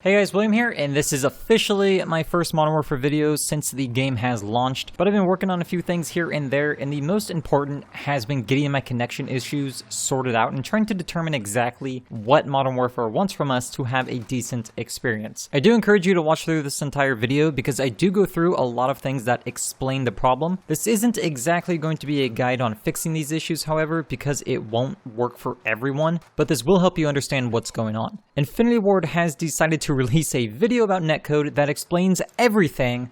Hey guys, William here, and this is officially my first Modern Warfare video since the game has launched, but I've been working on a few things here and there, and the most important has been getting my connection issues sorted out and trying to determine exactly what Modern Warfare wants from us to have a decent experience. I do encourage you to watch through this entire video because I do go through a lot of things that explain the problem. This isn't exactly going to be a guide on fixing these issues, however, because it won't work for everyone, but this will help you understand what's going on. Infinity Ward has decided to release a video about netcode that explains everything,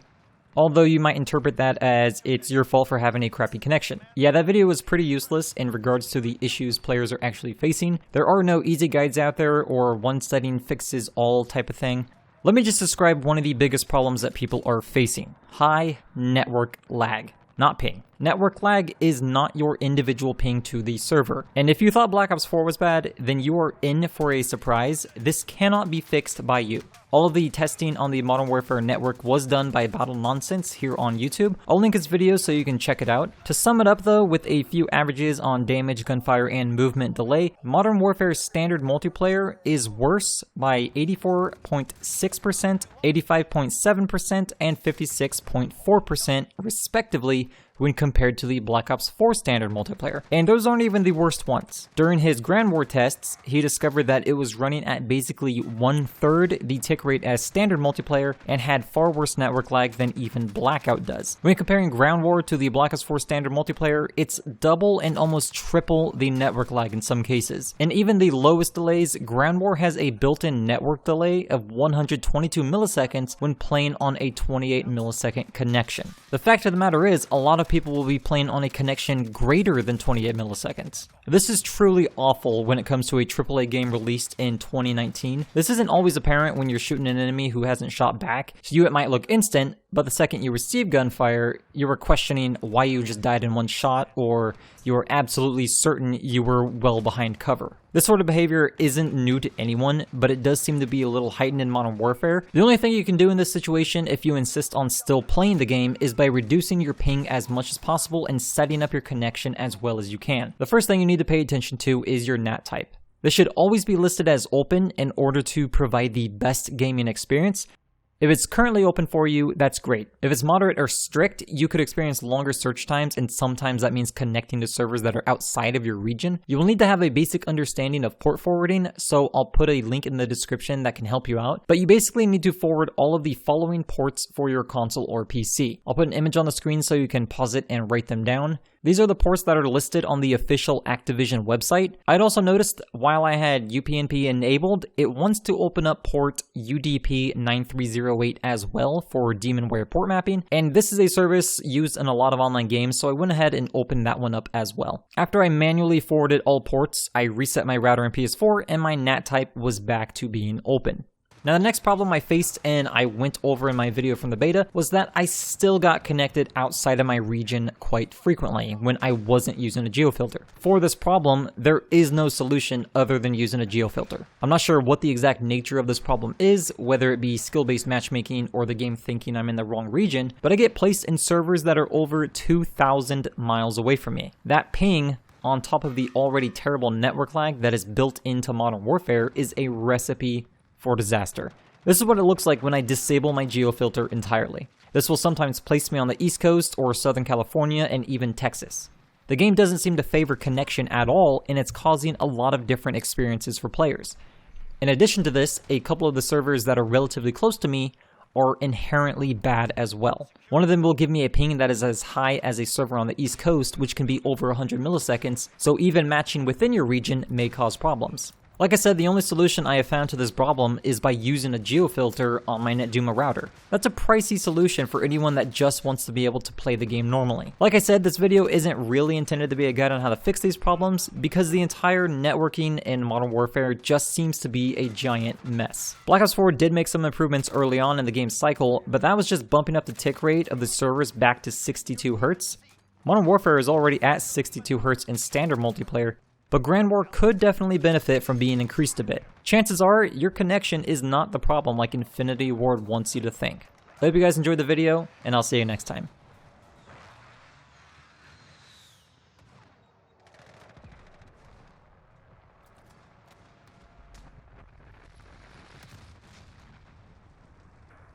although you might interpret that as it's your fault for having a crappy connection. Yeah, that video was pretty useless in regards to the issues players are actually facing. There are no easy guides out there or one setting fixes all type of thing. Let me just describe one of the biggest problems that people are facing: high network lag. Not ping. Network lag is not your individual ping to the server. And if you thought Black Ops 4 was bad, then you are in for a surprise. This cannot be fixed by you. All of the testing on the Modern Warfare network was done by Battle Nonsense here on YouTube. I'll link his video so you can check it out. To sum it up though, with a few averages on damage, gunfire, and movement delay, Modern Warfare standard multiplayer is worse by 84.6%, 85.7%, and 56.4% respectively when compared to the Black Ops 4 standard multiplayer. And those aren't even the worst ones. During his Grand War tests, he discovered that it was running at basically 1/3 the tick rate as standard multiplayer and had far worse network lag than even Blackout does. When comparing Ground War to the Black Ops 4 standard multiplayer, it's double and almost triple the network lag in some cases. And even the lowest delays, Ground War has a built-in network delay of 122 milliseconds when playing on a 28 millisecond connection. The fact of the matter is, a lot of people will be playing on a connection greater than 28 milliseconds. This is truly awful when it comes to a AAA game released in 2019. This isn't always apparent when you're shooting an enemy who hasn't shot back. To you it might look instant, but the second you receive gunfire, you were questioning why you just died in one shot, or you were absolutely certain you were well behind cover. This sort of behavior isn't new to anyone, but it does seem to be a little heightened in Modern Warfare. The only thing you can do in this situation if you insist on still playing the game is by reducing your ping as much as possible and setting up your connection as well as you can. The first thing you need to pay attention to is your NAT type. This should always be listed as open in order to provide the best gaming experience. If it's currently open for you, that's great. If it's moderate or strict, you could experience longer search times, and sometimes that means connecting to servers that are outside of your region. You will need to have a basic understanding of port forwarding, so I'll put a link in the description that can help you out. But you basically need to forward all of the following ports for your console or PC. I'll put an image on the screen so you can pause it and write them down. These are the ports that are listed on the official Activision website. I'd also noticed while I had UPnP enabled, it wants to open up port UDP 9308 as well for Demonware port mapping, and this is a service used in a lot of online games, so I went ahead and opened that one up as well. After I manually forwarded all ports, I reset my router in PS4 and my NAT type was back to being open. Now the next problem I faced, and I went over in my video from the beta, was that I still got connected outside of my region quite frequently when I wasn't using a geofilter. For this problem, there is no solution other than using a geofilter. I'm not sure what the exact nature of this problem is, whether it be skill-based matchmaking or the game thinking I'm in the wrong region, but I get placed in servers that are over 2,000 miles away from me. That ping, on top of the already terrible network lag that is built into Modern Warfare, is a recipe for disaster. This is what it looks like when I disable my geofilter entirely. This will sometimes place me on the East Coast or Southern California and even Texas. The game doesn't seem to favor connection at all, and it's causing a lot of different experiences for players. In addition to this, a couple of the servers that are relatively close to me are inherently bad as well. One of them will give me a ping that is as high as a server on the East Coast, which can be over 100 milliseconds, so even matching within your region may cause problems. Like I said, the only solution I have found to this problem is by using a geofilter on my NetDuma router. That's a pricey solution for anyone that just wants to be able to play the game normally. Like I said, this video isn't really intended to be a guide on how to fix these problems because the entire networking in Modern Warfare just seems to be a giant mess. Black Ops 4 did make some improvements early on in the game's cycle, but that was just bumping up the tick rate of the servers back to 62 Hz. Modern Warfare is already at 62 Hz in standard multiplayer, but Grand War could definitely benefit from being increased a bit. Chances are, your connection is not the problem like Infinity Ward wants you to think. I hope you guys enjoyed the video, and I'll see you next time.